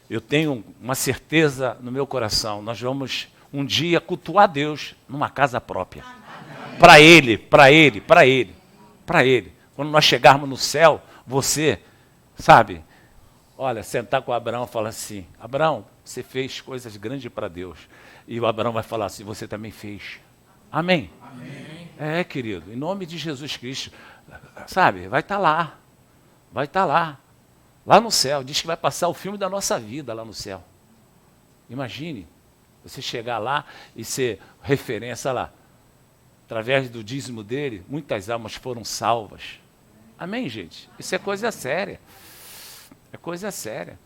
eu tenho uma certeza no meu coração, nós vamos um dia cultuar Deus numa casa própria. Para Ele, para Ele, para Ele, para Ele. Quando nós chegarmos no céu, você, sabe, olha, sentar com o Abraão e falar assim, Abraão, você fez coisas grandes para Deus. E o Abraão vai falar assim, você também fez. Amém? Amém. É, querido, em nome de Jesus Cristo, sabe, vai estar lá. Vai estar lá. Lá no céu. Diz que vai passar o filme da nossa vida lá no céu. Imagine, você chegar lá e ser referência lá. Através do dízimo dele, muitas almas foram salvas. Amém, gente? Isso é coisa séria. É coisa séria.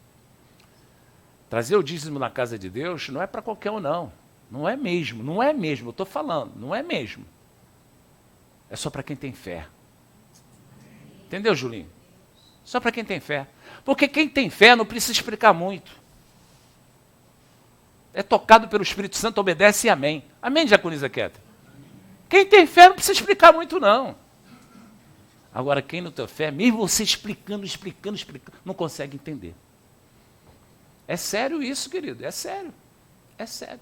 Trazer o dízimo na casa de Deus não é para qualquer um, não. Não é mesmo, não é mesmo. Eu estou falando, não é mesmo. É só para quem tem fé. Entendeu, Julinho? Só para quem tem fé. Porque quem tem fé não precisa explicar muito. É tocado pelo Espírito Santo, obedece e amém. Amém, diaconisa Kéter? Quem tem fé não precisa explicar muito, não. Agora, quem não tem fé, mesmo você explicando, não consegue entender. É sério isso, querido, é sério. É sério.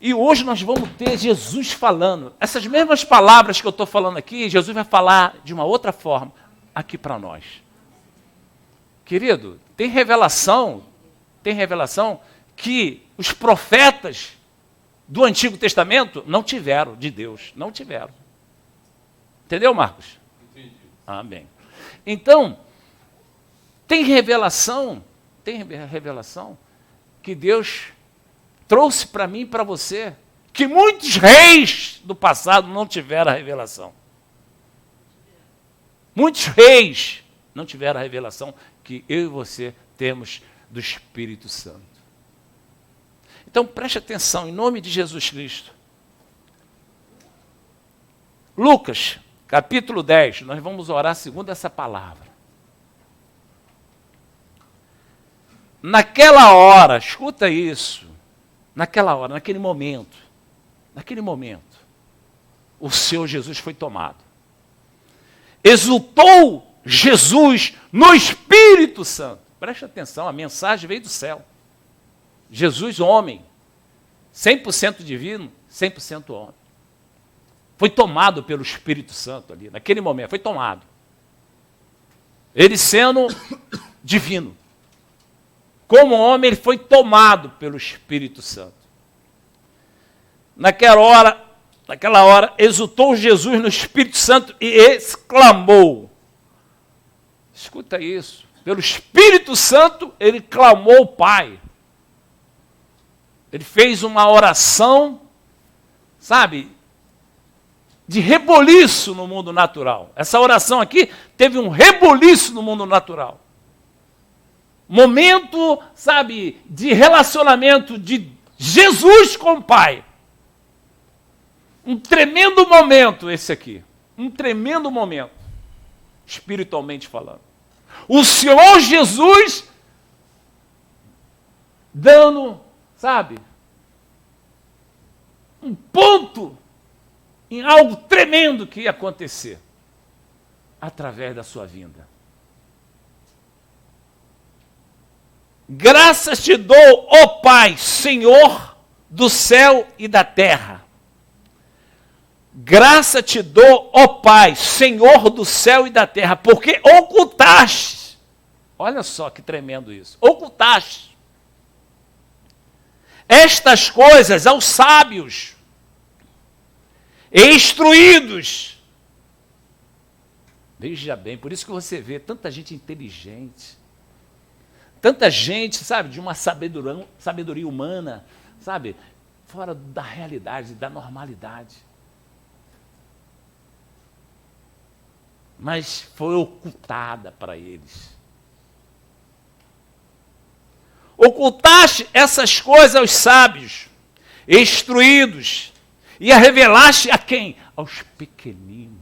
E hoje nós vamos ter Jesus falando. Essas mesmas palavras que eu estou falando aqui, Jesus vai falar de uma outra forma aqui para nós. Querido, tem revelação que os profetas do Antigo Testamento não tiveram de Deus, não tiveram. Entendeu, Marcos? Entendi. Amém. Então, tem revelação que Deus trouxe para mim e para você, que muitos reis do passado não tiveram a revelação. Muitos reis não tiveram a revelação que eu e você temos do Espírito Santo. Então preste atenção, em nome de Jesus Cristo. Lucas, capítulo 10, nós vamos orar segundo essa palavra. Naquela hora, escuta isso, naquela hora, naquele momento, o Senhor Jesus foi tomado. Exultou Jesus no Espírito Santo. Preste atenção, a mensagem veio do céu. Jesus, homem, 100% divino, 100% homem. Foi tomado pelo Espírito Santo ali, naquele momento, foi tomado. Ele sendo divino. Como homem, ele foi tomado pelo Espírito Santo. Naquela hora, exultou Jesus no Espírito Santo e exclamou. Escuta isso. Pelo Espírito Santo, ele clamou ao Pai. Ele fez uma oração, sabe, de reboliço no mundo natural. Essa oração aqui teve um reboliço no mundo natural. Momento, sabe, de relacionamento de Jesus com o Pai. Um tremendo momento esse aqui. Um tremendo momento, espiritualmente falando. O Senhor Jesus dando, sabe, um ponto em algo tremendo que ia acontecer através da sua vinda. Graças te dou, ó Pai, Senhor do céu e da terra. Graça te dou, ó Pai, Senhor do céu e da terra, porque ocultaste, olha só que tremendo isso, ocultaste estas coisas aos sábios e instruídos. Veja bem, por isso que você vê tanta gente inteligente, tanta gente, sabe, de uma sabedoria humana, sabe, fora da realidade, da normalidade. Mas foi ocultada para eles. Ocultaste essas coisas aos sábios, instruídos, e a revelaste a quem? Aos pequeninos.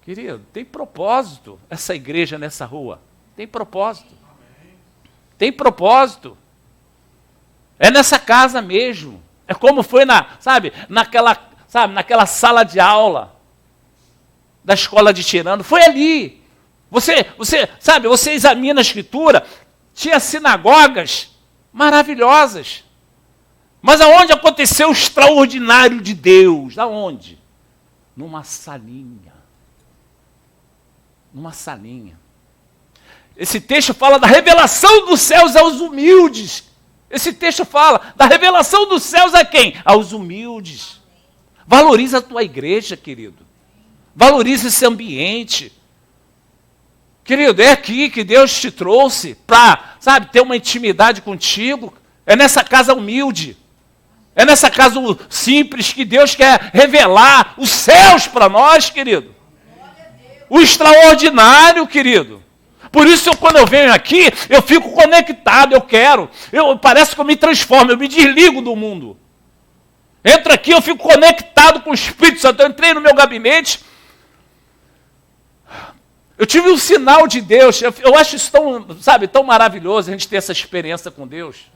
Querido, tem propósito essa igreja nessa rua. Tem propósito. Tem propósito. É nessa casa mesmo. É como foi naquela sala de aula da escola de Tirano. Foi ali. Você examina a Escritura, tinha sinagogas maravilhosas. Mas aonde aconteceu o extraordinário de Deus? Aonde? Numa salinha. Numa salinha. Esse texto fala da revelação dos céus aos humildes. Esse texto fala da revelação dos céus a quem? Aos humildes. Valoriza a tua igreja, querido. Valoriza esse ambiente. Querido, é aqui que Deus te trouxe para, sabe, ter uma intimidade contigo. É nessa casa humilde. É nessa casa simples que Deus quer revelar os céus para nós, querido. O extraordinário, querido. Por isso, quando eu venho aqui, eu fico conectado, parece que eu me transformo, eu me desligo do mundo. Entro aqui, eu fico conectado com o Espírito Santo. Eu entrei no meu gabinete, eu tive um sinal de Deus. Eu acho isso tão maravilhoso, a gente ter essa experiência com Deus.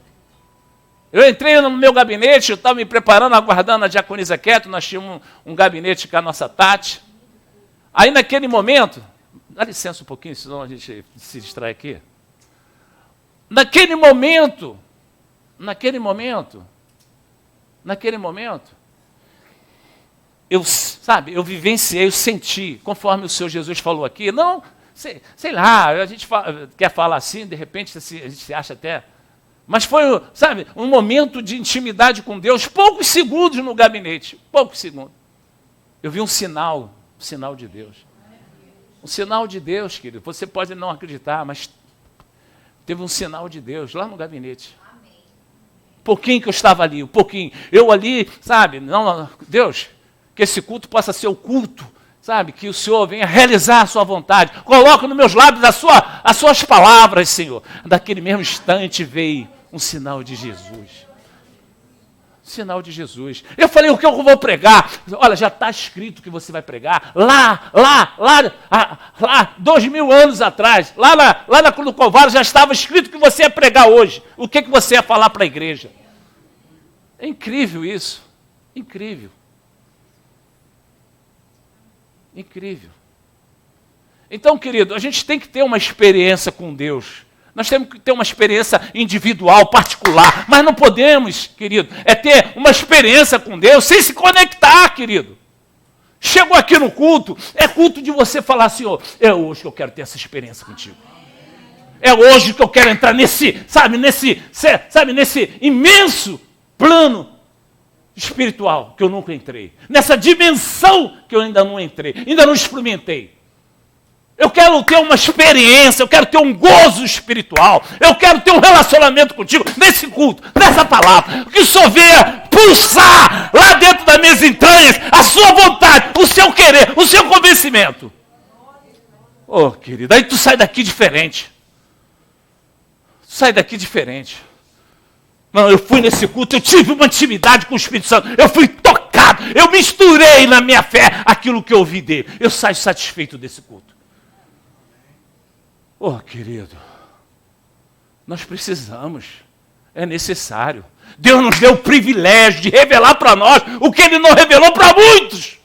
Eu entrei no meu gabinete, eu estava me preparando, aguardando a diaconisa Keto, nós tínhamos um gabinete com a nossa Tati. Aí naquele momento, dá licença um pouquinho, senão a gente se distrai aqui. Naquele momento, eu vivenciei, eu senti, conforme o Senhor Jesus falou aqui, não, sei lá, a gente quer falar assim, de repente a gente se acha até... Mas foi, um momento de intimidade com Deus, poucos segundos no gabinete, poucos segundos. Eu vi um sinal de Deus. Um sinal de Deus, querido. Você pode não acreditar, mas teve um sinal de Deus lá no gabinete. Um pouquinho que eu estava ali, um pouquinho. Eu ali, não, Deus, que esse culto possa ser o culto, que o Senhor venha realizar a sua vontade. Coloca nos meus lábios as suas palavras, Senhor. Daquele mesmo instante veio um sinal de Jesus. Sinal de Jesus. Eu falei, o que eu vou pregar? Olha, já está escrito que você vai pregar. Lá, 2000 anos atrás, lá na Cruz do Calvário já estava escrito que você ia pregar hoje. O que você ia falar para a igreja? É incrível isso. Incrível. Incrível. Então, querido, a gente tem que ter uma experiência com Deus. Nós temos que ter uma experiência individual, particular. Mas não podemos, querido, ter uma experiência com Deus sem se conectar, querido. Chegou aqui no culto, é culto de você falar, Senhor, é hoje que eu quero ter essa experiência contigo. É hoje que eu quero entrar nesse imenso plano espiritual que eu nunca entrei. Nessa dimensão que eu ainda não entrei, ainda não experimentei. Eu quero ter uma experiência, eu quero ter um gozo espiritual, eu quero ter um relacionamento contigo nesse culto, nessa palavra, que o Senhor venha pulsar lá dentro das minhas entranhas a sua vontade, o seu querer, o seu convencimento. Oh, querido, aí tu sai daqui diferente. Sai daqui diferente. Não, eu fui nesse culto, eu tive uma intimidade com o Espírito Santo, eu fui tocado, eu misturei na minha fé aquilo que eu ouvi dele. Eu saio satisfeito desse culto. Oh, querido, nós precisamos, é necessário. Deus nos deu o privilégio de revelar para nós o que Ele não revelou para muitos.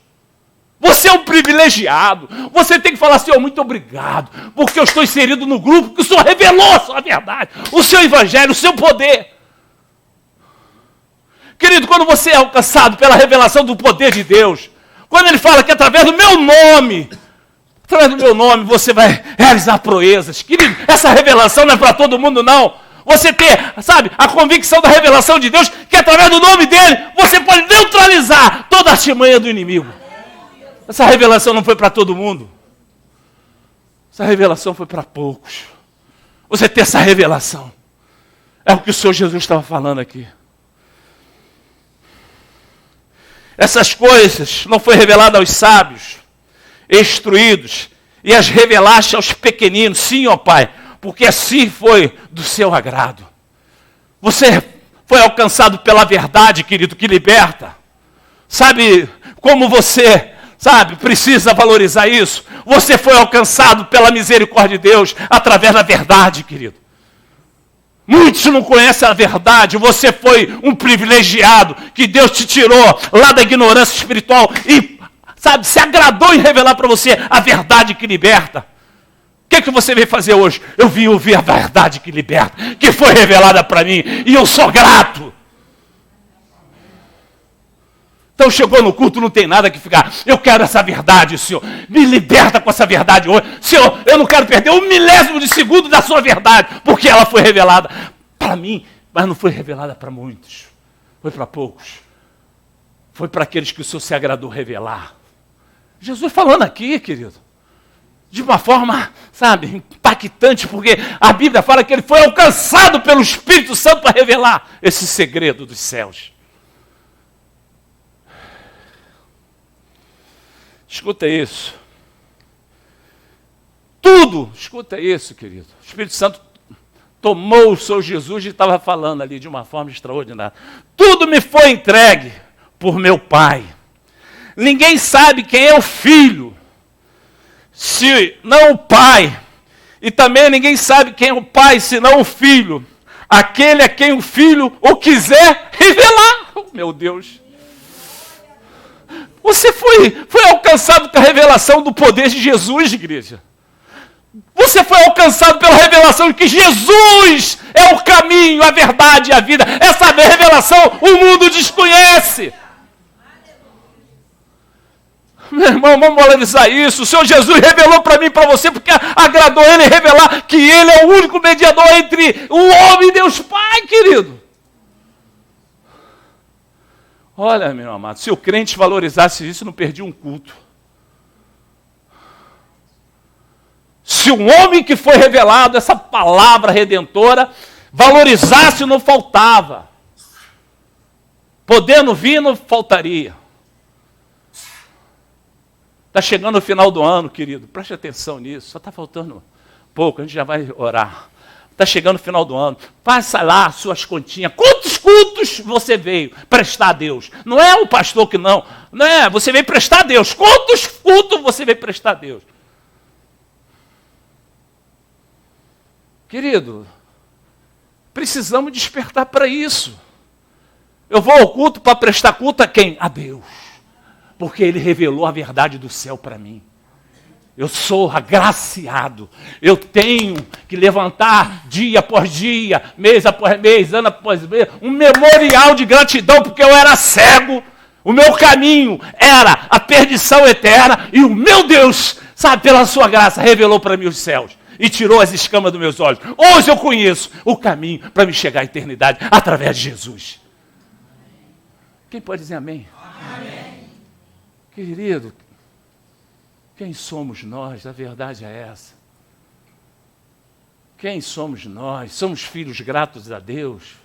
Você é um privilegiado. Você tem que falar, Senhor, muito obrigado, porque eu estou inserido no grupo que o Senhor revelou a sua verdade, o seu evangelho, o seu poder. Querido, quando você é alcançado pela revelação do poder de Deus, quando Ele fala que através do meu nome você vai realizar proezas. Querido, essa revelação não é para todo mundo, não. Você ter, a convicção da revelação de Deus, que através do nome dEle, você pode neutralizar toda a artimanha do inimigo. Essa revelação não foi para todo mundo. Essa revelação foi para poucos. Você ter essa revelação. É o que o Senhor Jesus estava falando aqui. Essas coisas não foi revelado aos sábios, instruídos, e as revelaste aos pequeninos. Sim, ó Pai, porque assim foi do seu agrado. Você foi alcançado pela verdade, querido, que liberta. Sabe como você, precisa valorizar isso? Você foi alcançado pela misericórdia de Deus através da verdade, querido. Muitos não conhecem a verdade. Você foi um privilegiado que Deus te tirou lá da ignorância espiritual e se agradou em revelar para você a verdade que liberta. que você veio fazer hoje? Eu vim ouvir a verdade que liberta, que foi revelada para mim, e eu sou grato. Então chegou no culto, não tem nada que ficar. Eu quero essa verdade, Senhor. Me liberta com essa verdade hoje. Senhor, eu não quero perder um milésimo de segundo da sua verdade, porque ela foi revelada para mim, mas não foi revelada para muitos. Foi para poucos. Foi para aqueles que o Senhor se agradou revelar. Jesus falando aqui, querido, de uma forma, sabe, impactante, porque a Bíblia fala que ele foi alcançado pelo Espírito Santo para revelar esse segredo dos céus. Escuta isso. Tudo, escuta isso, querido. O Espírito Santo tomou o Senhor Jesus e estava falando ali de uma forma extraordinária. Tudo me foi entregue por meu Pai. Ninguém sabe quem é o Filho, se não o Pai. E também ninguém sabe quem é o Pai, senão o Filho. Aquele a quem o Filho o quiser revelar. Oh, meu Deus. Você foi alcançado pela revelação do poder de Jesus, igreja. Você foi alcançado pela revelação de que Jesus é o caminho, a verdade e a vida. Essa revelação o mundo desconhece. Meu irmão, vamos valorizar isso. O Senhor Jesus revelou para mim e para você, porque agradou Ele revelar que Ele é o único mediador entre o homem e Deus Pai, querido. Olha, meu amado, se o crente valorizasse isso, não perdia um culto. Se um homem que foi revelado, essa palavra redentora, valorizasse, não faltava. Podendo vir, não faltaria. Está chegando o final do ano, querido, preste atenção nisso, só está faltando pouco, a gente já vai orar. Está chegando o final do ano, faça lá suas continhas. Quantos cultos você veio prestar a Deus? Não é o pastor que não é, você veio prestar a Deus. Quantos cultos você veio prestar a Deus? Querido, precisamos despertar para isso. Eu vou ao culto para prestar culto a quem? A Deus. Porque Ele revelou a verdade do céu para mim. Eu sou agraciado. Eu tenho que levantar dia após dia, mês após mês, ano após mês, um memorial de gratidão, porque eu era cego. O meu caminho era a perdição eterna e o meu Deus, sabe, pela sua graça, revelou para mim os céus e tirou as escamas dos meus olhos. Hoje eu conheço o caminho para me chegar à eternidade através de Jesus. Quem pode dizer amém? Amém. Querido, quem somos nós? A verdade é essa. Quem somos nós? Somos filhos gratos a Deus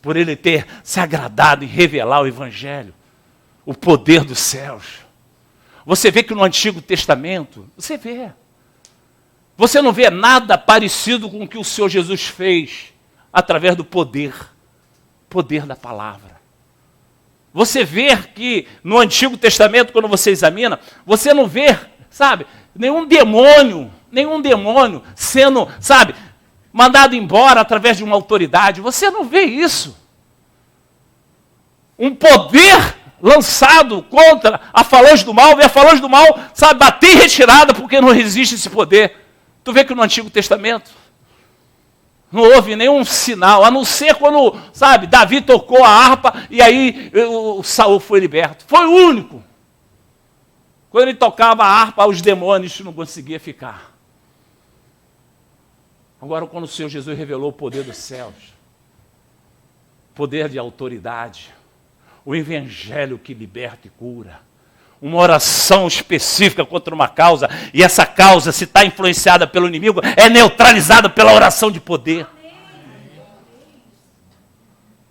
por Ele ter se agradado em revelar o Evangelho, o poder dos céus. Você vê que no Antigo Testamento, você não vê nada parecido com o que o Senhor Jesus fez através do poder da palavra. Você vê que no Antigo Testamento, quando você examina, você não vê, sabe, nenhum demônio sendo, sabe, mandado embora através de uma autoridade. Você não vê isso. Um poder lançado contra a falange do mal, e a falange do mal, sabe, bater em retirada porque não resiste esse poder. Tu vê que no Antigo Testamento não houve nenhum sinal, a não ser quando, sabe, Davi tocou a harpa e aí o Saul foi liberto. Foi o único. Quando ele tocava a harpa, os demônios não conseguiam ficar. Agora, quando o Senhor Jesus revelou o poder dos céus, poder de autoridade, o evangelho que liberta e cura, uma oração específica contra uma causa, e essa causa, se está influenciada pelo inimigo, é neutralizada pela oração de poder.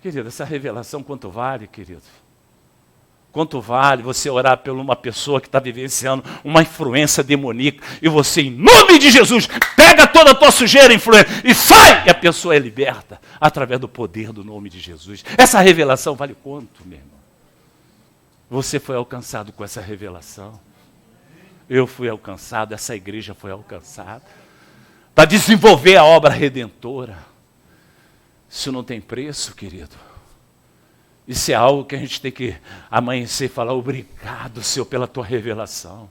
Querido, essa revelação quanto vale, querido? Quanto vale você orar por uma pessoa que está vivenciando uma influência demoníaca e você, em nome de Jesus, pega toda a tua sujeira, influência e sai! E a pessoa é liberta através do poder do nome de Jesus. Essa revelação vale quanto, meu irmão? Você foi alcançado com essa revelação. Eu fui alcançado, essa igreja foi alcançada. Para desenvolver a obra redentora. Isso não tem preço, querido. Isso é algo que a gente tem que amanhecer e falar: obrigado, Senhor, pela tua revelação.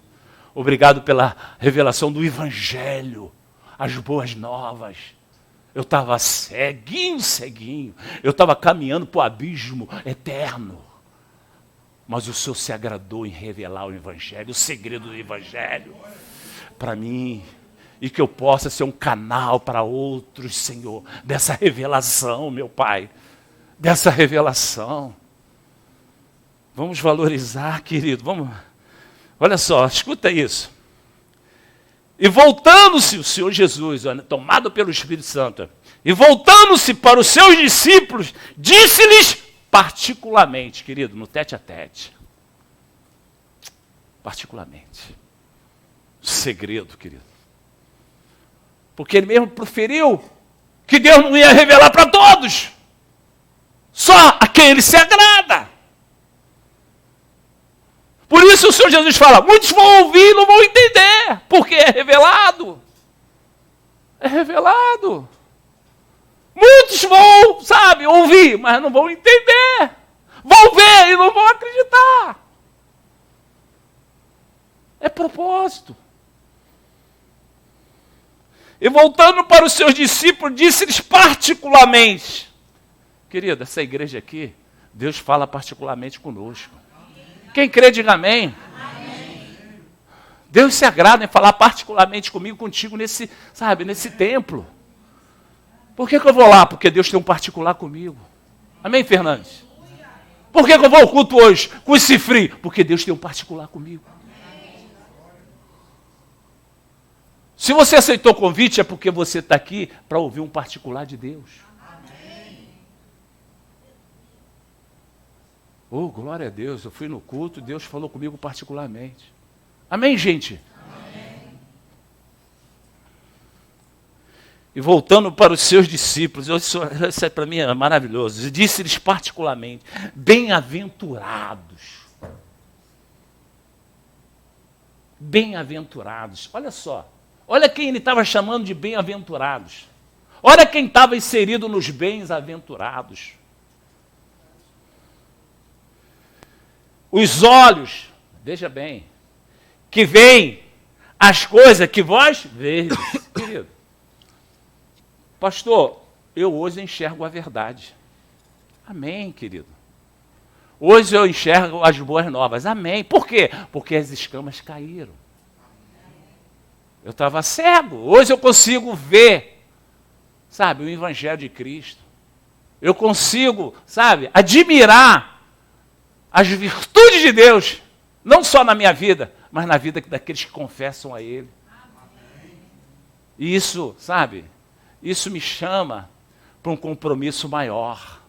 Obrigado pela revelação do Evangelho. as boas novas. Eu estava ceguinho. Eu estava caminhando para o abismo eterno. Mas o Senhor se agradou em revelar o Evangelho, o segredo do Evangelho para mim. E que eu possa ser um canal para outros, Senhor, dessa revelação, meu Pai. Dessa revelação. Vamos valorizar, querido. Vamos. Olha só, escuta isso. E voltando-se o Senhor Jesus, tomado pelo Espírito Santo, e voltando-se para os seus discípulos, disse-lhes particularmente, querido, no tete a tete. Particularmente. Segredo, querido. Porque ele mesmo proferiu que Deus não ia revelar para todos. Só a quem ele se agrada. Por isso o Senhor Jesus fala, muitos vão ouvir e não vão entender. Porque é revelado. É revelado. Muitos vão, ouvir, mas não vão entender. Vão ver e não vão acreditar. É propósito. E voltando para os seus discípulos, disse-lhes particularmente. Querida, essa igreja aqui, Deus fala particularmente conosco. Quem crê, diga amém. Amém. Deus se agrada em falar particularmente comigo, contigo, nesse templo. Por que eu vou lá? Porque Deus tem um particular comigo. Amém, Fernandes? Por que eu vou ao culto hoje com esse frio? Porque Deus tem um particular comigo. Se você aceitou o convite, é porque você está aqui para ouvir um particular de Deus. Oh, glória a Deus, eu fui no culto, Deus falou comigo particularmente. Amém, gente? Amém. E voltando para os seus discípulos, isso para mim é maravilhoso, disse-lhes particularmente, bem-aventurados. Bem-aventurados, olha só. Olha quem ele estava chamando de bem-aventurados. Olha quem estava inserido nos bens-aventurados. Os olhos, veja bem, que veem as coisas que vós vedes. Querido, pastor, eu hoje enxergo a verdade. Amém, querido. Hoje eu enxergo as boas novas. Amém. Por quê? Porque as escamas caíram. Eu estava cego. Hoje eu consigo ver, o Evangelho de Cristo. Eu consigo, admirar as virtudes de Deus, não só na minha vida, mas na vida daqueles que confessam a Ele. E isso, isso me chama para um compromisso maior.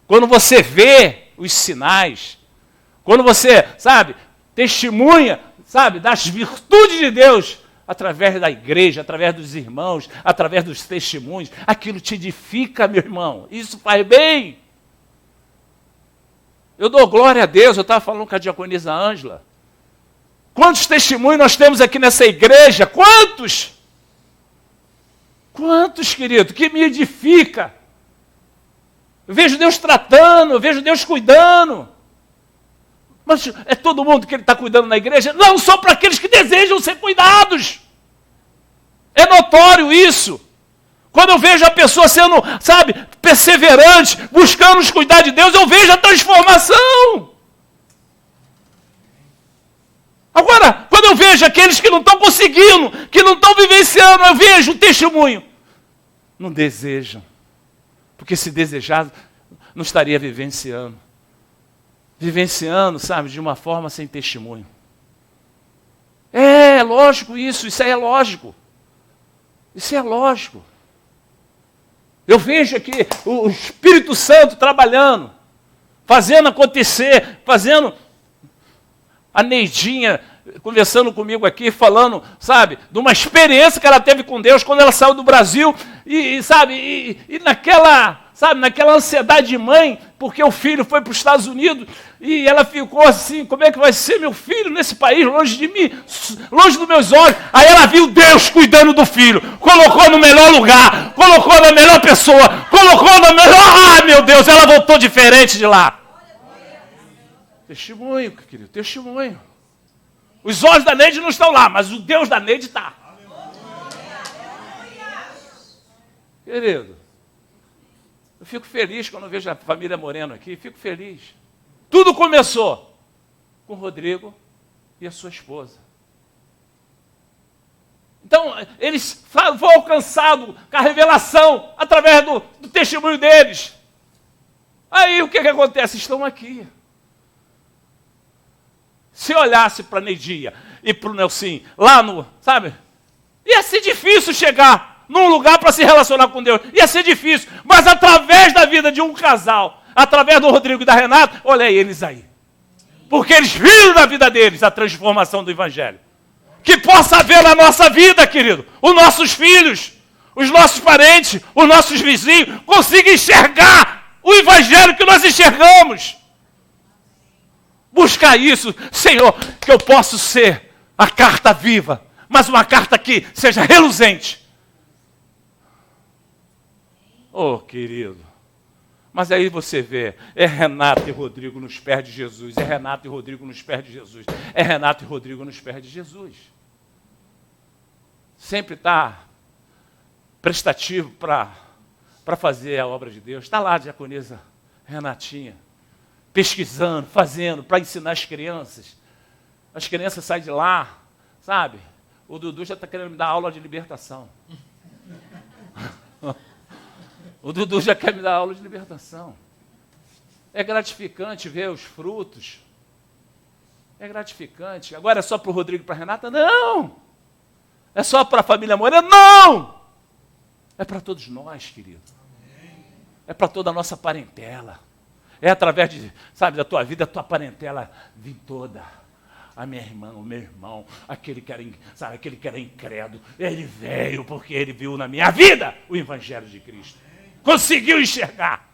Quando você vê os sinais, quando você, testemunha, das virtudes de Deus, através da igreja, através dos irmãos, através dos testemunhos, aquilo te edifica, meu irmão. Isso faz bem. Eu dou glória a Deus, eu estava falando com a diaconisa Ângela. Quantos testemunhos nós temos aqui nessa igreja? Quantos? Quantos, querido, que me edifica. Eu vejo Deus tratando, eu vejo Deus cuidando. Mas é todo mundo que Ele está cuidando na igreja? Não, só para aqueles que desejam ser cuidados. É notório isso. Quando eu vejo a pessoa sendo, perseverante, buscando os cuidados de Deus, eu vejo a transformação. Agora, quando eu vejo aqueles que não estão conseguindo, que não estão vivenciando, eu vejo o testemunho. Não desejam. Porque se desejar, não estaria vivenciando. Vivenciando, de uma forma sem testemunho. É lógico isso aí é lógico. Isso é lógico. Eu vejo aqui o Espírito Santo trabalhando, fazendo acontecer, fazendo a Neidinha conversando comigo aqui, falando, de uma experiência que ela teve com Deus quando ela saiu do Brasil e naquela ansiedade de mãe, porque o filho foi para os Estados Unidos e ela ficou assim, como é que vai ser meu filho nesse país, longe de mim, longe dos meus olhos. Aí ela viu Deus cuidando do filho, colocou no melhor lugar, colocou na melhor pessoa, colocou na melhor... meu Deus, ela voltou diferente de lá. Testemunho, querido, testemunho. Os olhos da Neide não estão lá, mas o Deus da Neide está. Querido, eu fico feliz quando eu vejo a família Moreno aqui, fico feliz. Tudo começou com o Rodrigo e a sua esposa. Então, eles foram alcançados com a revelação através do testemunho deles. Aí, o que acontece? Estão aqui. Se olhasse para a Neidia e para o Nelson, lá no, sabe? Ia ser difícil chegar num lugar para se relacionar com Deus. Ia ser difícil. Mas através da vida de um casal, através do Rodrigo e da Renata, olha aí eles aí. Porque eles viram na vida deles a transformação do Evangelho. Que possa haver na nossa vida, querido, os nossos filhos, os nossos parentes, os nossos vizinhos, consigam enxergar o Evangelho que nós enxergamos. Buscar isso, Senhor, que eu possa ser a carta viva, mas uma carta que seja reluzente. Oh, querido, mas aí você vê, é Renato e Rodrigo nos pés de Jesus, é Renato e Rodrigo nos pés de Jesus, é Renato e Rodrigo nos pés de Jesus. Sempre está prestativo para fazer a obra de Deus. Está lá a diaconisa Renatinha, pesquisando, fazendo, para ensinar as crianças. As crianças saem de lá, sabe? O Dudu já está querendo me dar aula de libertação. O Dudu já quer me dar aula de libertação. É gratificante ver os frutos. É gratificante. Agora é só para o Rodrigo e para a Renata? Não! É só para a família Moreno? Não! É para todos nós, querido. É para toda a nossa parentela. É através de, sabe, da tua vida, a tua parentela vir toda. A minha irmã, o meu irmão, aquele que era incrédulo, ele veio porque ele viu na minha vida o Evangelho de Cristo. Conseguiu enxergar.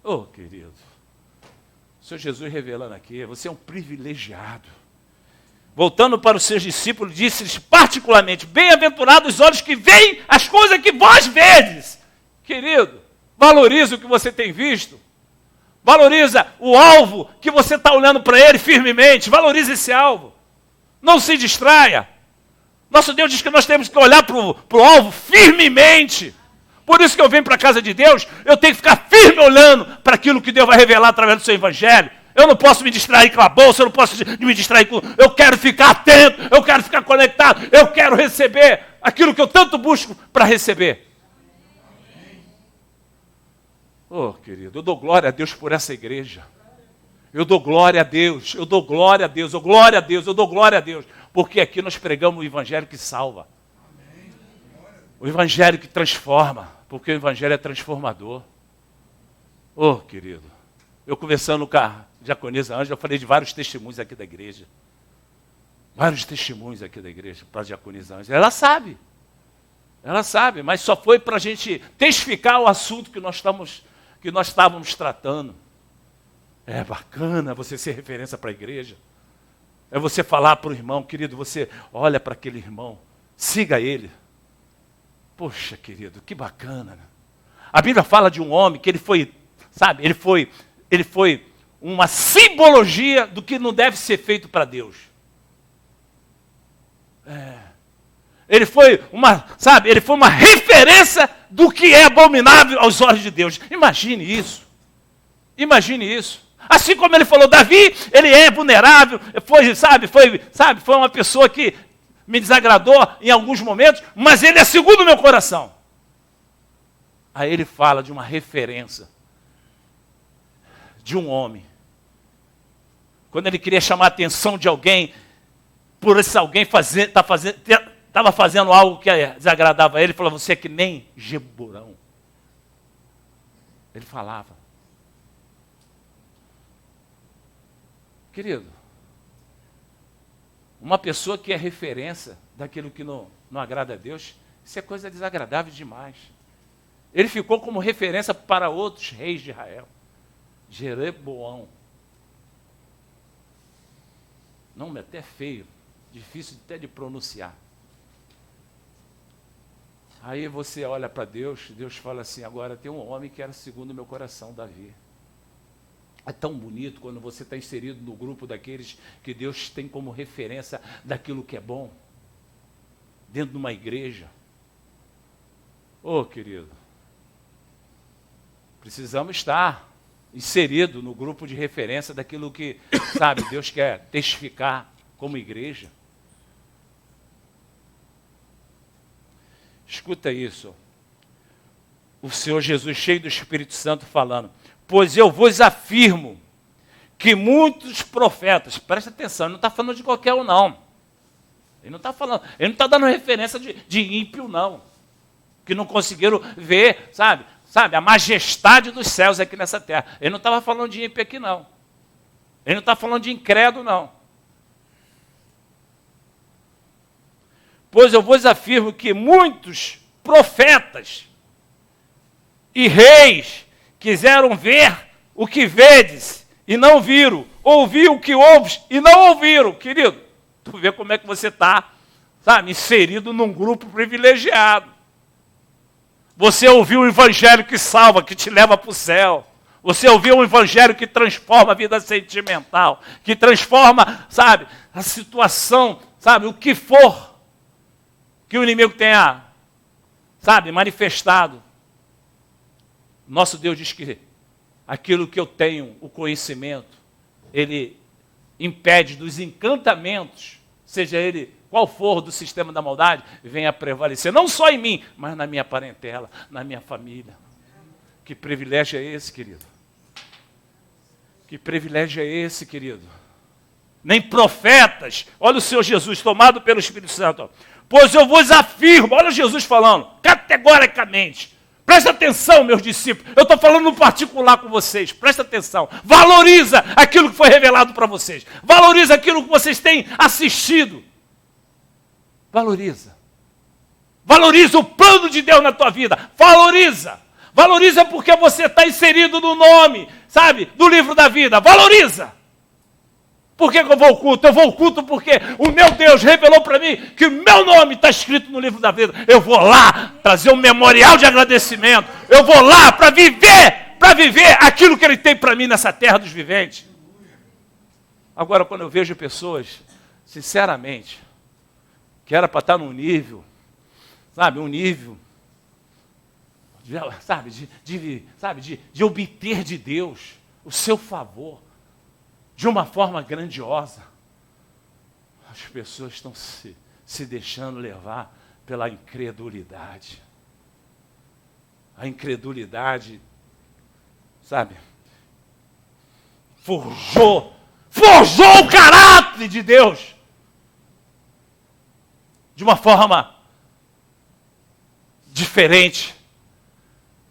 Oh, querido, o Senhor Jesus revelando aqui, você é um privilegiado. Voltando para os seus discípulos, disse-lhes particularmente, bem-aventurados os olhos que veem as coisas que vós vedes. Querido, valoriza o que você tem visto. Valoriza o alvo que você está olhando para ele firmemente. Valoriza esse alvo. Não se distraia. Nosso Deus diz que nós temos que olhar para o alvo firmemente. Por isso que eu venho para a casa de Deus, eu tenho que ficar firme olhando para aquilo que Deus vai revelar através do seu Evangelho. Eu não posso me distrair com a bolsa, eu não posso me distrair com... Eu quero ficar atento, eu quero ficar conectado, eu quero receber aquilo que eu tanto busco para receber. Oh, querido, eu dou glória a Deus por essa igreja. Eu dou glória a Deus, eu dou glória a Deus, eu glória a Deus, eu dou glória a Deus. Porque aqui nós pregamos o Evangelho que salva. O Evangelho que transforma, porque o Evangelho é transformador. Oh, querido, eu conversando com a diaconisa Ângela, eu falei de vários testemunhos aqui da igreja. Vários testemunhos aqui da igreja para a diaconisa Ângela. Ela sabe, mas só foi para a gente testificar o assunto que nós estávamos tratando. É bacana você ser referência para a igreja. É você falar para o irmão, querido, você olha para aquele irmão, siga ele. Poxa, querido, que bacana. Né? A Bíblia fala de um homem que ele foi, sabe, ele foi uma simbologia do que não deve ser feito para Deus. Ele foi uma referência do que é abominável aos olhos de Deus. Imagine isso. Imagine isso. Assim como ele falou, Davi, ele é vulnerável, foi uma pessoa que me desagradou em alguns momentos, mas ele é segundo o meu coração. Aí ele fala de uma referência de um homem. Quando ele queria chamar a atenção de alguém, por esse alguém estava fazendo algo que desagradava a ele, ele falou, você é que nem Jeburão. Ele falava. Querido, uma pessoa que é referência daquilo que não agrada a Deus, isso é coisa desagradável demais. Ele ficou como referência para outros reis de Israel. Jeroboão. Nome até feio, difícil até de pronunciar. Aí você olha para Deus, Deus fala assim, agora tem um homem que era segundo o meu coração, Davi. É tão bonito quando você está inserido no grupo daqueles que Deus tem como referência daquilo que é bom. Dentro de uma igreja. Ô, querido, precisamos estar inserido no grupo de referência daquilo que, sabe, Deus quer testificar como igreja. Escuta isso. O Senhor Jesus, cheio do Espírito Santo, falando: pois eu vos afirmo que muitos profetas, presta atenção, ele não está falando de qualquer um, não. Ele não está falando, ele não está dando referência de ímpio, não. Que não conseguiram ver, sabe, a majestade dos céus aqui nessa terra. Ele não estava falando de ímpio aqui, não. Ele não está falando de incrédulo, não. Pois eu vos afirmo que muitos profetas e reis quiseram ver o que vedes e não viram, ouvir o que ouves e não ouviram. Querido, tu vê como é que você está, sabe, inserido num grupo privilegiado. Você ouviu o evangelho que salva, que te leva para o céu. Você ouviu um evangelho que transforma a vida sentimental, que transforma, sabe, a situação, sabe, o que for que o inimigo tenha, sabe, manifestado. Nosso Deus diz que aquilo que eu tenho, o conhecimento, ele impede dos encantamentos, seja ele qual for do sistema da maldade, venha prevalecer, não só em mim, mas na minha parentela, na minha família. Que privilégio é esse, querido? Que privilégio é esse, querido? Nem profetas, olha o Senhor Jesus, tomado pelo Espírito Santo, pois eu vos afirmo, olha Jesus falando, categoricamente, presta atenção, meus discípulos, eu estou falando no particular com vocês, presta atenção, valoriza aquilo que foi revelado para vocês, valoriza aquilo que vocês têm assistido, valoriza o plano de Deus na tua vida, valoriza porque você está inserido no nome, sabe, do livro da vida, valoriza. Por que eu vou ao culto? Eu vou ao culto porque o meu Deus revelou para mim que o meu nome está escrito no livro da vida. Eu vou lá trazer um memorial de agradecimento. Eu vou lá para viver aquilo que Ele tem para mim nessa terra dos viventes. Agora, quando eu vejo pessoas, sinceramente, que era para estar num nível, sabe, um nível, de obter de Deus o seu favor, de uma forma grandiosa, as pessoas estão se deixando levar pela incredulidade. A incredulidade, sabe, forjou o caráter de Deus de uma forma diferente.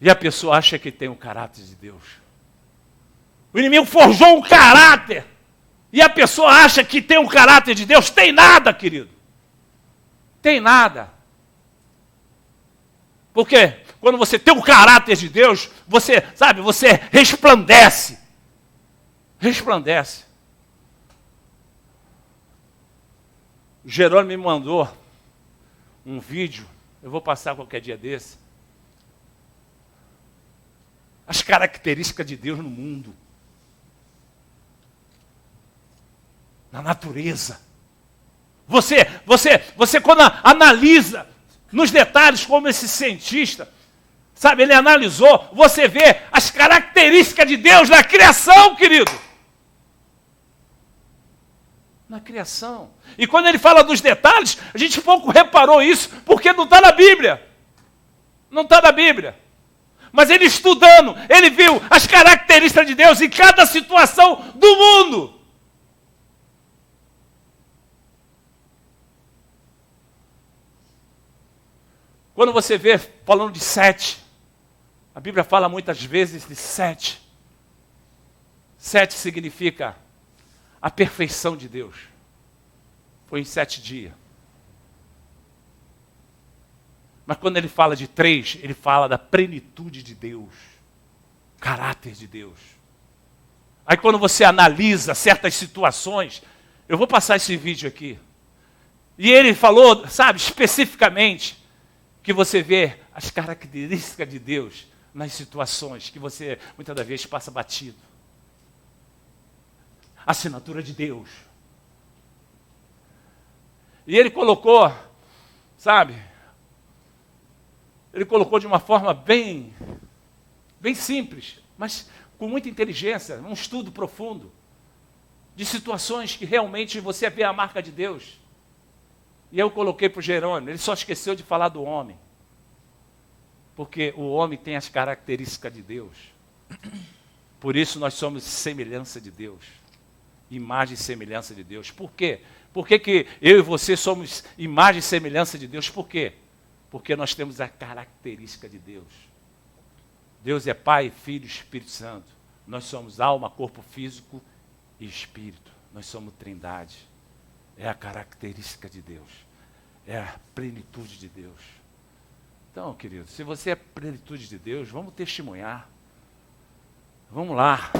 E a pessoa acha que tem o caráter de Deus. O inimigo forjou um caráter. E a pessoa acha que tem um caráter de Deus. Tem nada, querido. Tem nada. Porque quando você tem o caráter de Deus, você resplandece. Resplandece. O Jerônimo me mandou um vídeo. Eu vou passar qualquer dia desse. As características de Deus no mundo. Na natureza. Você quando analisa nos detalhes como esse cientista, sabe, ele analisou, você vê as características de Deus na criação, querido. Na criação. E quando ele fala dos detalhes, a gente pouco reparou isso, porque não está na Bíblia. Não está na Bíblia. Mas ele estudando, ele viu as características de Deus em cada situação do mundo. Quando você vê falando de 7, a Bíblia fala muitas vezes de 7. 7 significa a perfeição de Deus. Foi em 7 dias. Mas quando ele fala de 3, ele fala da plenitude de Deus. Caráter de Deus. Aí quando você analisa certas situações, eu vou passar esse vídeo aqui. E ele falou, sabe, especificamente, que você vê as características de Deus nas situações que você muitas das vezes passa batido. A assinatura de Deus. E ele colocou, sabe, ele colocou de uma forma bem simples, mas com muita inteligência, um estudo profundo de situações que realmente você vê a marca de Deus. E eu coloquei para o Jerônimo, ele só esqueceu de falar do homem. Porque o homem tem as características de Deus. Por isso nós somos semelhança de Deus. Imagem e semelhança de Deus. Por quê? Por que eu e você somos imagem e semelhança de Deus? Por quê? Porque nós temos a característica de Deus. Deus é Pai, Filho e Espírito Santo. Nós somos alma, corpo físico e espírito. Nós somos trindade. É a característica de Deus. É a plenitude de Deus. Então, querido, se você é plenitude de Deus, vamos testemunhar. Vamos lá.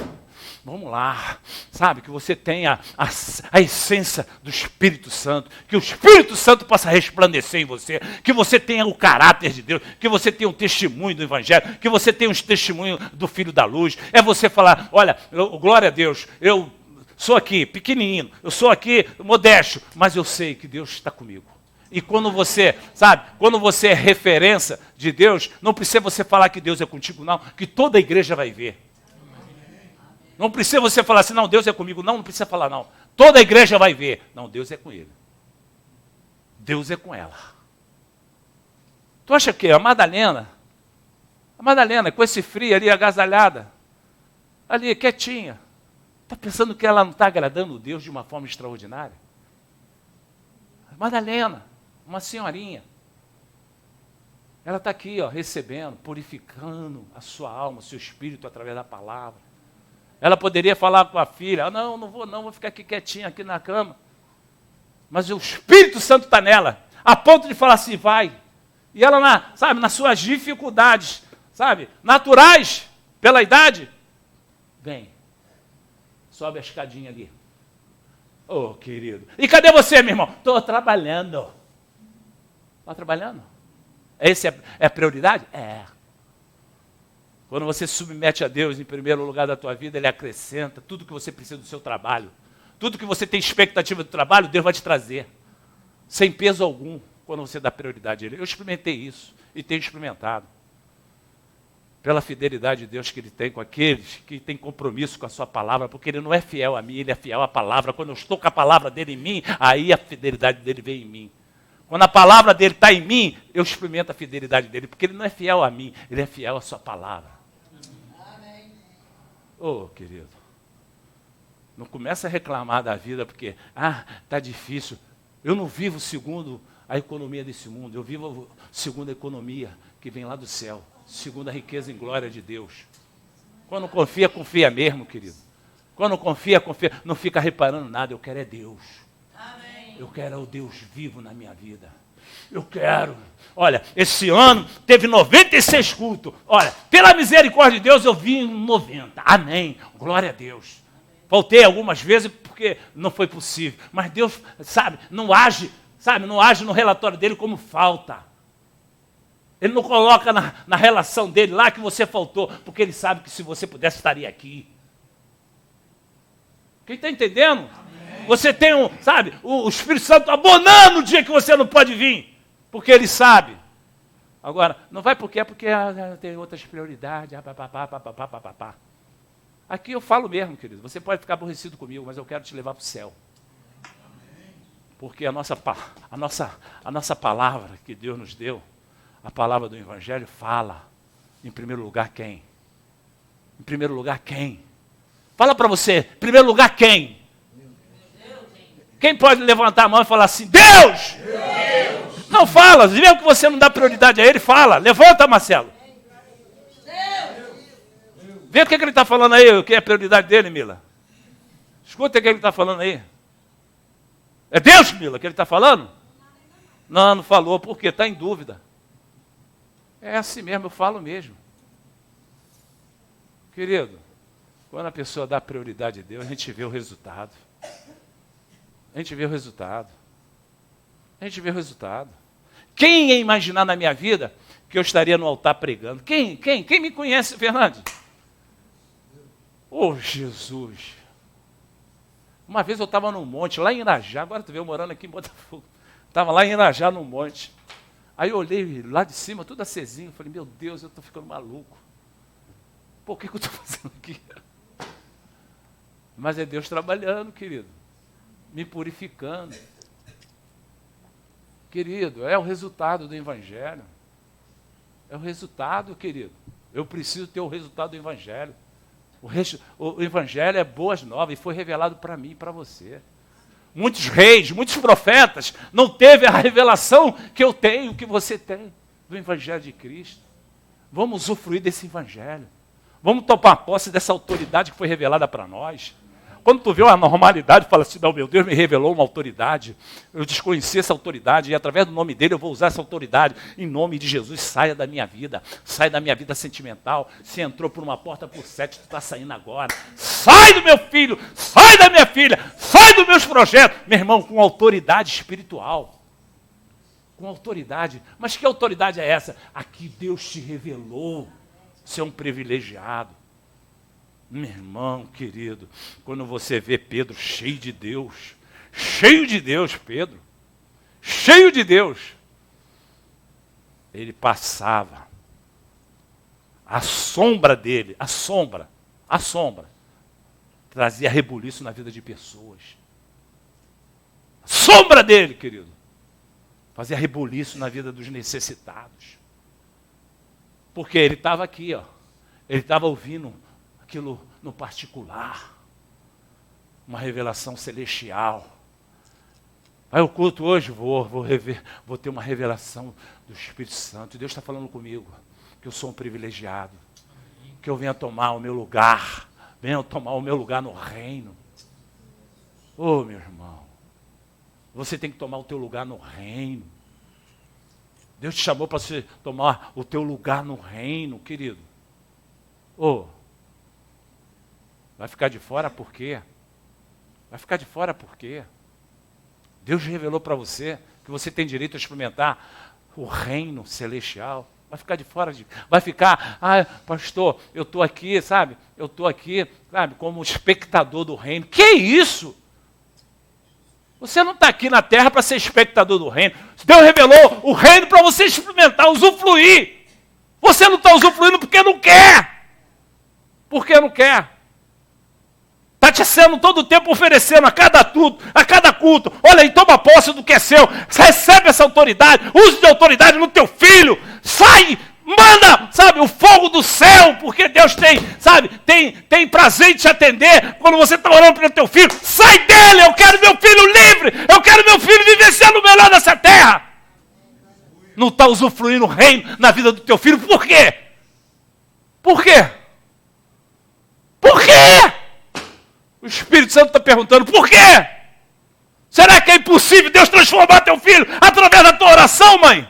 Vamos lá. Sabe, que você tenha a essência do Espírito Santo. Que o Espírito Santo possa resplandecer em você. Que você tenha o caráter de Deus. Que você tenha um testemunho do Evangelho. Que você tenha um testemunho do Filho da Luz. É você falar, olha, glória a Deus, eu sou aqui pequenininho, eu sou aqui modesto, mas eu sei que Deus está comigo. E quando você, sabe, quando você é referência de Deus, não precisa você falar que Deus é contigo, não, que toda a igreja vai ver. Não precisa você falar assim, não, Deus é comigo, não precisa falar não. Toda a igreja vai ver. Não, Deus é com ele. Deus é com ela. Tu acha que a Madalena, com esse frio ali, agasalhada, ali, quietinha, está pensando que ela não está agradando Deus de uma forma extraordinária? Madalena, uma senhorinha, ela está aqui, ó, recebendo, purificando a sua alma, o seu espírito através da palavra. Ela poderia falar com a filha, não vou ficar aqui quietinha aqui na cama. Mas o Espírito Santo está nela, a ponto de falar assim, vai. E ela, nas suas dificuldades, sabe, naturais, pela idade, vem. Sobe a escadinha ali. Oh, querido. E cadê você, meu irmão? Estou trabalhando. Está trabalhando? Essa é a prioridade? É. Quando você se submete a Deus em primeiro lugar da tua vida, Ele acrescenta tudo que você precisa do seu trabalho. Tudo que você tem expectativa do trabalho, Deus vai te trazer. Sem peso algum, quando você dá prioridade a Ele. Eu experimentei isso e tenho experimentado. Pela fidelidade de Deus que Ele tem com aqueles que têm compromisso com a sua palavra, porque Ele não é fiel a mim, Ele é fiel à palavra. Quando eu estou com a palavra dEle em mim, aí a fidelidade dEle vem em mim. Quando a palavra dEle está em mim, eu experimento a fidelidade dEle, porque Ele não é fiel a mim, Ele é fiel à sua palavra. Amém. Oh, querido, não começa a reclamar da vida, porque, está difícil. Eu não vivo segundo a economia desse mundo, eu vivo segundo a economia que vem lá do céu. Segundo a riqueza em glória de Deus. Quando confia, confia mesmo, querido. Quando confia, confia. Não fica reparando nada. Eu quero é Deus. Amém. Eu quero o Deus vivo na minha vida. Eu quero. Olha, esse ano teve 96 cultos. Olha, pela misericórdia de Deus, eu vim em 90. Amém. Glória a Deus. Faltei algumas vezes porque não foi possível. Mas Deus, não age no relatório dele como falta. Ele não coloca na relação dele lá que você faltou, porque ele sabe que se você pudesse, estaria aqui. Quem está entendendo? Amém. Você tem o Espírito Santo abonando o dia que você não pode vir, porque ele sabe. Agora, não vai porque tem outras prioridades. Aqui eu falo mesmo, querido. Você pode ficar aborrecido comigo, mas eu quero te levar para o céu. Porque a nossa palavra que Deus nos deu, a palavra do Evangelho fala, em primeiro lugar, quem? Em primeiro lugar, quem? Fala para você, em primeiro lugar, quem? Quem pode levantar a mão e falar assim, Deus! Deus! Não fala, mesmo que você não dá prioridade a Ele, fala. Levanta, Marcelo. Vê o que ele está falando aí, o que é a prioridade dele, Mila. Escuta o que ele está falando aí. É Deus, Mila, que ele está falando? Não falou, por quê? Está em dúvida. É assim mesmo, eu falo mesmo. Querido, quando a pessoa dá prioridade a Deus, a gente vê o resultado. A gente vê o resultado. Quem ia imaginar na minha vida que eu estaria no altar pregando? Quem me conhece, Fernandes? Oh, Jesus. Uma vez eu estava num monte, lá em Irajá, agora tu veio morando aqui em Botafogo. Estava lá em Irajá, num monte. Aí eu olhei lá de cima, tudo acesinho, falei, meu Deus, eu estou ficando maluco. Pô, o que eu estou fazendo aqui? Mas é Deus trabalhando, querido, me purificando. Querido, é o resultado do Evangelho. É o resultado, querido. Eu preciso ter o resultado do Evangelho. O Evangelho é boas novas e foi revelado para mim e para você. Muitos reis, muitos profetas não teve a revelação que eu tenho, que você tem, do Evangelho de Cristo. Vamos usufruir desse Evangelho. Vamos tomar posse dessa autoridade que foi revelada para nós. Quando tu vê uma normalidade, fala assim, não, meu Deus me revelou uma autoridade. Eu desconheci essa autoridade e através do nome dele eu vou usar essa autoridade. Em nome de Jesus, saia da minha vida. Saia da minha vida sentimental. Se entrou por uma porta por 7, tu está saindo agora. Sai do meu filho, sai da minha filha, sai dos meus projetos. Meu irmão, com autoridade espiritual. Com autoridade. Mas que autoridade é essa? A que Deus te revelou. Você é um privilegiado. Meu irmão querido, quando você vê Pedro cheio de Deus, Pedro, cheio de Deus, ele passava, a sombra dele, a sombra, trazia rebuliço na vida de pessoas. A sombra dele, querido, fazia rebuliço na vida dos necessitados. Porque ele estava aqui, ó, ele estava ouvindo aquilo no particular, uma revelação celestial. Aí o culto hoje, vou ter uma revelação do Espírito Santo. Deus está falando comigo, que eu sou um privilegiado, que eu venha tomar o meu lugar, no reino. Oh, meu irmão, você tem que tomar o teu lugar no reino. Deus te chamou para você tomar o teu lugar no reino, querido. Oh, vai ficar de fora por quê? Vai ficar de fora por quê? Deus revelou para você que você tem direito a experimentar o reino celestial. Vai ficar de fora, vai ficar, pastor, eu estou aqui, sabe? Como espectador do reino. Que isso? Você não está aqui na terra para ser espectador do reino. Deus revelou o reino para você experimentar, usufruir. Você não está usufruindo porque não quer. Porque não quer. Está te sendo todo o tempo oferecendo a cada culto. Olha aí, toma posse do que é seu. Recebe essa autoridade. Use de autoridade no teu filho. Sai, manda, sabe, o fogo do céu. Porque Deus tem prazer em te atender. Quando você está orando pelo teu filho, sai dele. Eu quero meu filho livre. Eu quero meu filho vivenciando o melhor dessa terra. Não está usufruindo o reino na vida do teu filho. Por quê? Por quê? Por quê? O Espírito Santo está perguntando, por quê? Será que é impossível Deus transformar teu filho através da tua oração, mãe?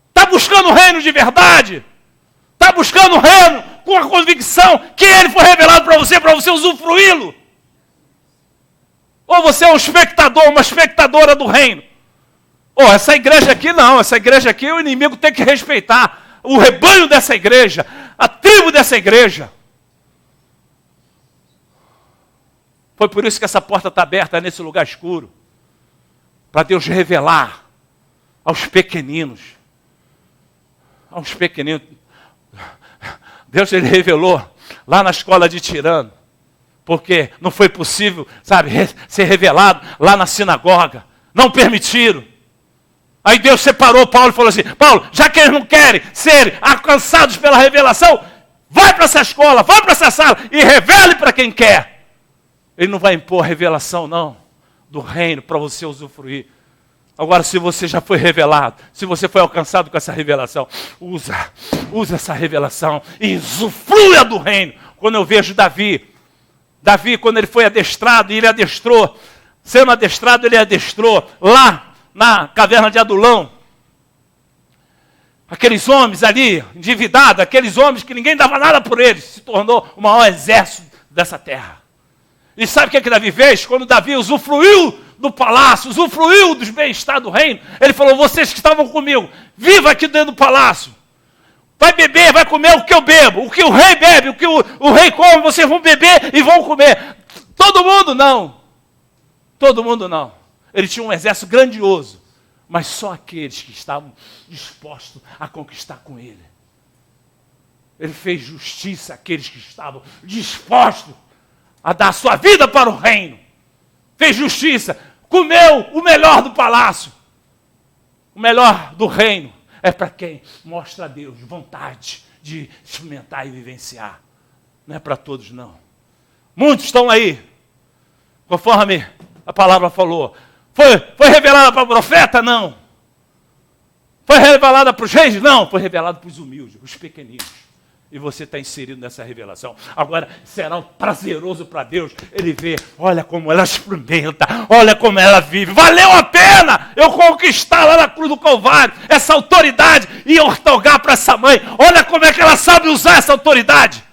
Está buscando o reino de verdade? Está buscando o reino com a convicção que ele foi revelado para você usufruí-lo? Ou você é um espectador, uma espectadora do reino? Essa igreja aqui não, essa igreja aqui o inimigo tem que respeitar. O rebanho dessa igreja, a tribo dessa igreja. Foi por isso que essa porta está aberta nesse lugar escuro. Para Deus revelar aos pequeninos. Aos pequeninos. Deus ele revelou lá na escola de Tirano. Porque não foi possível, ser revelado lá na sinagoga. Não permitiram. Aí Deus separou Paulo e falou assim, Paulo, já que eles não querem ser alcançados pela revelação, vai para essa escola, vai para essa sala e revele para quem quer. Ele não vai impor a revelação, não, do reino para você usufruir. Agora, se você já foi revelado, se você foi alcançado com essa revelação, usa essa revelação e usufrua do reino. Quando eu vejo Davi, quando ele foi adestrado, e ele adestrou, sendo adestrado, ele adestrou lá na caverna de Adulão. Aqueles homens ali, endividados, aqueles homens que ninguém dava nada por eles, se tornou o maior exército dessa terra. E sabe o que Davi fez? Quando Davi usufruiu do palácio, usufruiu dos bem-estar do reino, ele falou, vocês que estavam comigo, viva aqui dentro do palácio. Vai beber, vai comer o que eu bebo, o que o rei bebe, o que o rei come, vocês vão beber e vão comer. Todo mundo não. Todo mundo não. Ele tinha um exército grandioso, mas só aqueles que estavam dispostos a conquistar com ele. Ele fez justiça àqueles que estavam dispostos a dar sua vida para o reino. Fez justiça, comeu o melhor do palácio. O melhor do reino é para quem mostra a Deus vontade de experimentar e vivenciar. Não é para todos, não. Muitos estão aí, conforme a palavra falou. Foi revelada para o profeta? Não. Foi revelada para os reis? Não. Foi revelada para os humildes, os pequeninos. E você está inserido nessa revelação. Agora, será prazeroso para Deus ele ver, olha como ela experimenta, olha como ela vive. Valeu a pena eu conquistar lá na cruz do Calvário essa autoridade e otorgar para essa mãe. Olha como é que ela sabe usar essa autoridade.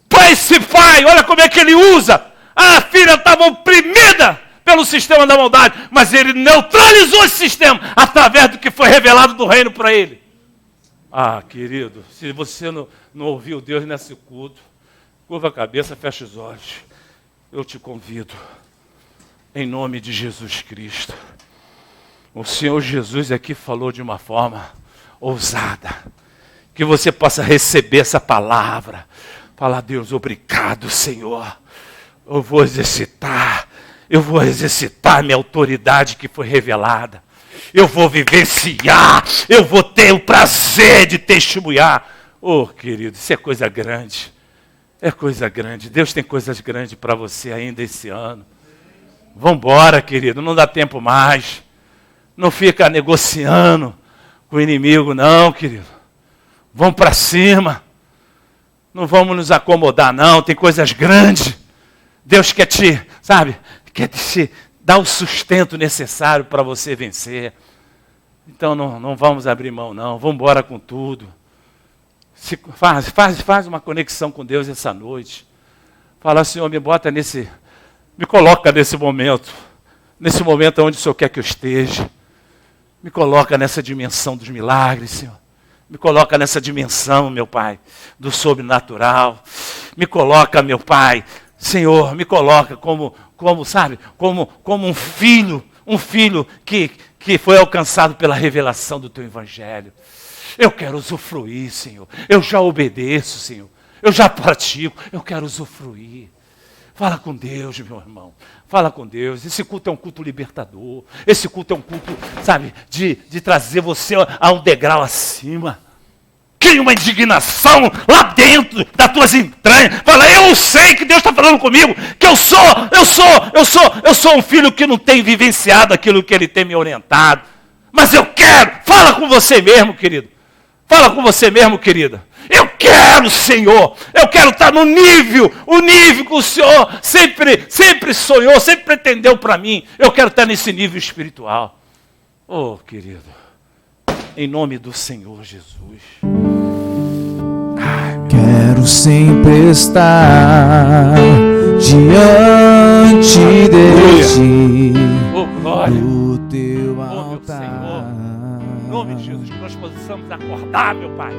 Para esse pai, olha como é que ele usa. A filha estava oprimida pelo sistema da maldade, mas ele neutralizou esse sistema através do que foi revelado do reino para ele. Ah, querido, se você não ouviu Deus nesse culto, curva a cabeça, fecha os olhos. Eu te convido, em nome de Jesus Cristo. O Senhor Jesus aqui falou de uma forma ousada, que você possa receber essa palavra. Falar, Deus, obrigado, Senhor. Eu vou exercitar minha autoridade que foi revelada. Eu vou vivenciar, eu vou ter o prazer de testemunhar. Oh, querido, isso é coisa grande. É coisa grande. Deus tem coisas grandes para você ainda esse ano. Vamos embora, querido, não dá tempo mais. Não fica negociando com o inimigo, não, querido. Vamos para cima. Não vamos nos acomodar, não. Tem coisas grandes. Deus quer te, quer te dar o sustento necessário para você vencer. Então não vamos abrir mão, não. Vamos embora com tudo. Faz uma conexão com Deus essa noite. Fala, Senhor, me coloca nesse momento onde o Senhor quer que eu esteja. Me coloca nessa dimensão dos milagres, Senhor. Me coloca nessa dimensão, meu Pai, do sobrenatural. Me coloca, meu Pai, Senhor, me coloca como um filho que foi alcançado pela revelação do Teu Evangelho. Eu quero usufruir, Senhor. Eu já obedeço, Senhor. Eu já pratico. Eu quero usufruir. Fala com Deus, meu irmão. Fala com Deus. Esse culto é um culto libertador. Esse culto é um culto, de trazer você a um degrau acima. Cria uma indignação lá dentro das tuas entranhas. Fala, eu sei que Deus está falando comigo, que eu sou um filho que não tem vivenciado aquilo que Ele tem me orientado. Mas eu quero. Fala com você mesmo, querido. Fala com você mesmo, querida. Eu quero, Senhor. Eu quero estar no nível, o nível que o Senhor sempre sonhou, sempre pretendeu para mim. Eu quero estar nesse nível espiritual. Oh, querido. Em nome do Senhor Jesus. Quero sempre estar diante de Ti, no Teu altar. Em nome de Jesus, que nós possamos acordar, meu Pai.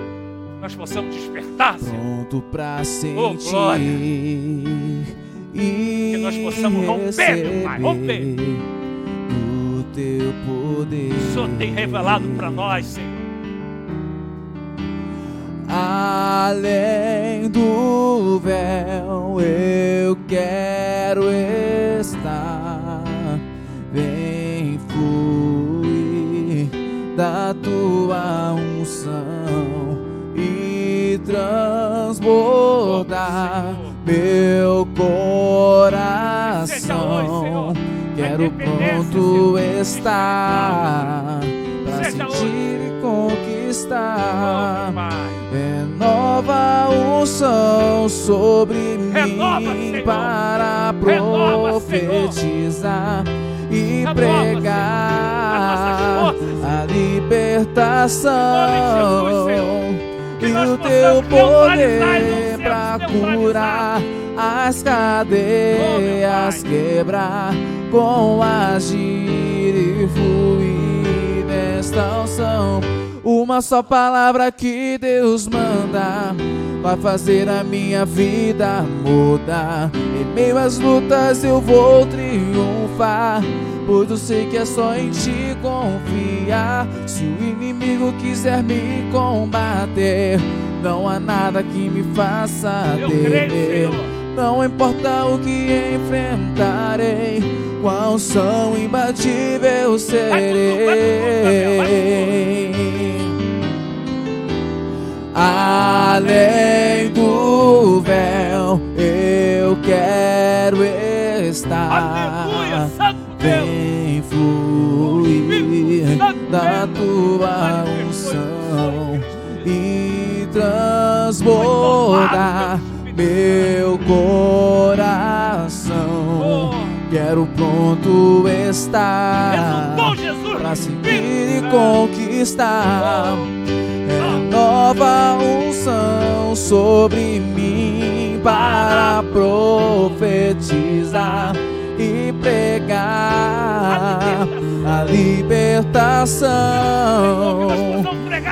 Nós possamos despertar, Senhor. Pronto para sentir. Oh, glória. Que nós possamos romper, meu Pai, romper. Do Teu poder. O Senhor tem revelado para nós, Senhor. Além do véu eu quero estar. Vem fluir da Tua unção e transbordar meu coração. Quero pronto estar pra sentir e conquistar. Renova a unção sobre mim para profetizar e pregar a libertação e o Teu poder para curar as cadeias, quebrar com agir e fluir nesta unção. Uma Uma só palavra que Deus manda vai fazer a minha vida mudar. Em meio às lutas eu vou triunfar, pois eu sei que é só em Ti confiar. Se o inimigo quiser me combater, não há nada que me faça temer. Não importa o que enfrentarei, com a unção imbatível serei. Além do véu eu quero estar. Vem fluir da Tua unção e transbordar meu coração. Quero pronto estar pra seguir e conquistar. Renova unção sobre mim para profetizar e pregar a libertação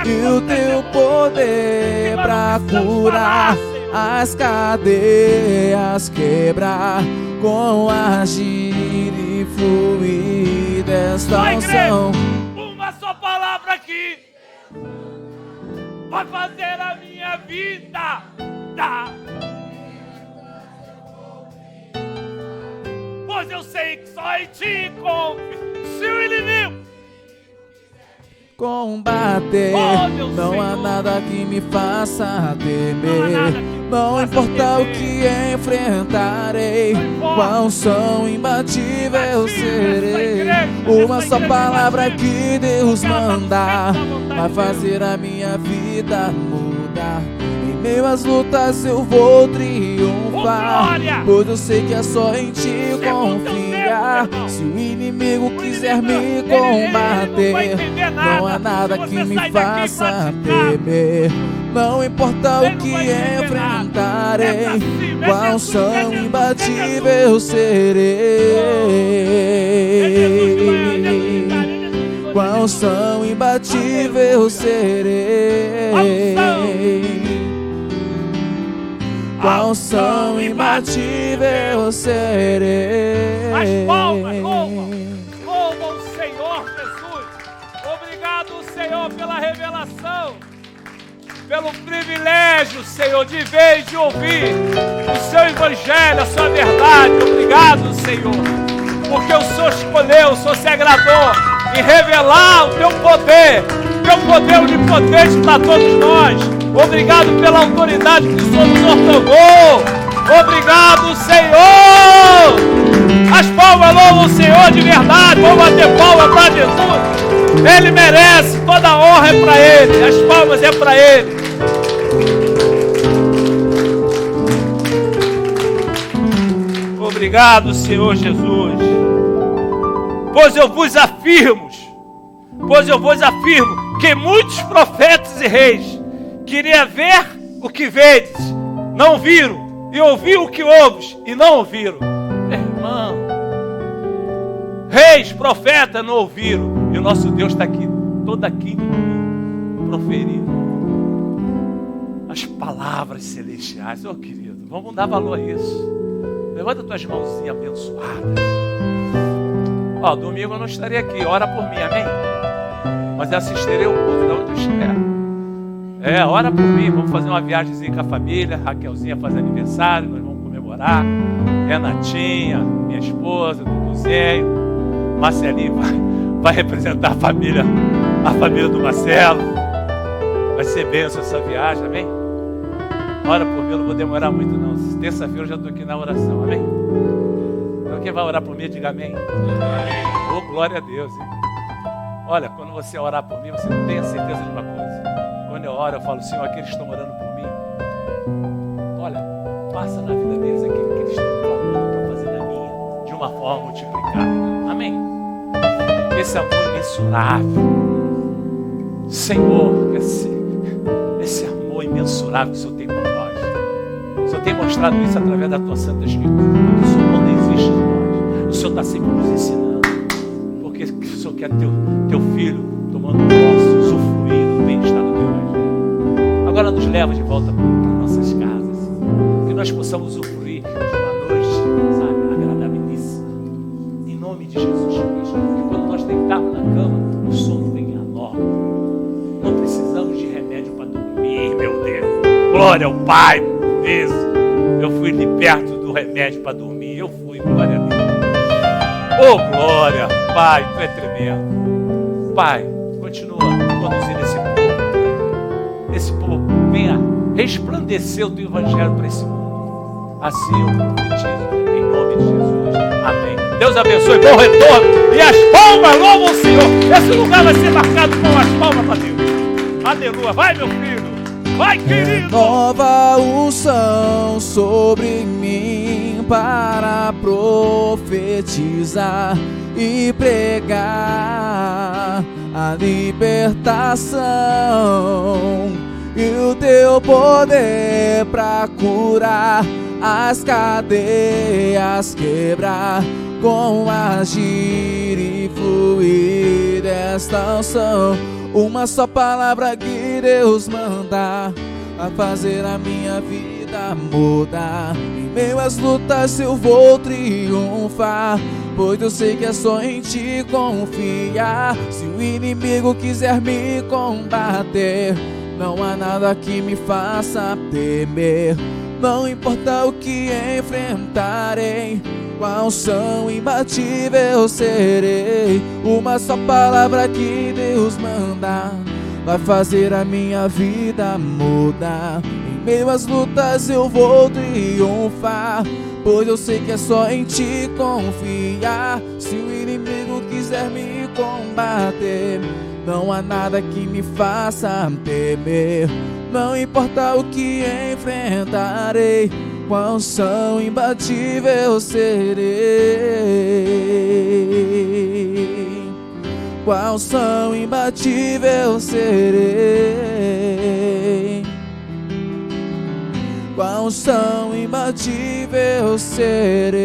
e o Teu poder para curar, as cadeias quebrar, com agir e fluir desta unção. Uma só palavra aqui vai fazer a minha vida dar. Pois eu sei que só em Ti confio. Se o inimigo combater, não há nada que me faça temer. Não importa o que enfrentarei, com a unção imbatível serei. Uma só palavra que Deus mandar vai fazer a minha vida mudar. Em meio às lutas eu vou triunfar, pois eu sei que é só em Ti confiar. Se o inimigo quiser me combater, não há nada que me faça temer. Não importa o que enfrentarei, com a unção imbatível serei. Com a unção imbatível serei. Com a unção imbatível serei. As palmas, louva o Senhor Jesus. Obrigado, Senhor, pela revelação, pelo privilégio, Senhor, de ver e de ouvir o Seu Evangelho, a Sua verdade. Obrigado, Senhor, porque o Senhor escolheu, o Senhor se agradou em revelar o Teu poder onipotente para todos nós. Obrigado pela autoridade que o Senhor nos otorgou. Obrigado, Senhor. As palmas louvam o Senhor de verdade. Vamos bater palma para Jesus. Ele merece, toda a honra é para Ele, as palmas é para Ele. Obrigado, Senhor Jesus. Pois eu vos afirmo que muitos profetas e reis queriam ver o que vedes, não viram, e ouvir o que ouves, e não ouviram. Irmão, reis, profetas não ouviram, e o nosso Deus está aqui, toda quinta proferindo as palavras celestiais. Oh, querido, vamos dar valor a isso. Levanta tuas mãozinhas abençoadas. Ó, domingo eu não estarei aqui, ora por mim, amém? Mas eu assistirei o culto de onde eu estiver. Ora por mim, vamos fazer uma viagemzinha com a família. Raquelzinha faz aniversário, nós vamos comemorar. Renatinha, minha esposa, Duduzinho, Marcelinho vai representar a família do Marcelo. Vai ser bênção essa viagem, amém? Ora por mim, eu não vou demorar muito não. Terça-feira eu já estou aqui na oração, amém? Então quem vai orar por mim, diga amém. Oh, glória a Deus, hein? Olha, quando você orar por mim, você tem a certeza de uma coisa. Quando eu oro, eu falo, Senhor, aqueles que estão orando por mim, olha, passa na vida deles aquilo que eles estão clamando para fazer na minha, de uma forma multiplicada. Amém? Esse amor imensurável, Senhor, esse amor imensurável que o Senhor tem por nós. O Senhor tem mostrado isso através da Tua Santa Escritura. O Senhor não desiste de nós. O Senhor está sempre nos ensinando. Porque o Senhor quer teu filho tomando posse, usufruindo do bem-estar leva de volta para nossas casas. Que nós possamos usufruir de uma noite, sabe, agradabilíssima. Em nome de Jesus Cristo. Que quando nós deitarmos na cama, o sono venha logo. Não precisamos de remédio para dormir, meu Deus. Glória ao Pai, por isso. Eu fui liberto do remédio para dormir. Eu fui, glória a Deus. Oh, glória, Pai, Tu é tremendo. Pai, continua conduzindo esse povo. Esse povo venha resplandecer o Teu Evangelho para esse mundo. Assim eu profetizo, em nome de Jesus. Amém. Deus abençoe, bom retorno. E as palmas louvam o Senhor. Esse lugar vai ser marcado com as palmas para Deus. Aleluia. Vai, meu filho. Vai, querido. Nova unção sobre mim para profetizar e pregar a libertação e o Teu poder para curar as cadeias, quebrar com agir e fluir desta unção. Uma só palavra que Deus mandar a fazer a minha vida mudar. Em meio às lutas eu vou triunfar, pois eu sei que é só em Ti confiar. Se o inimigo quiser me combater, não há nada que me faça temer. Não importa o que enfrentarei, com a unção imbatível serei. Uma só palavra que Deus manda vai fazer a minha vida mudar. Em meio às lutas eu vou triunfar, pois eu sei que é só em Ti confiar. Se o inimigo quiser me combater, não há nada que me faça temer. Não importa o que enfrentarei, com a unção imbatível serei. Com a unção imbatível serei. Com a unção imbatível serei.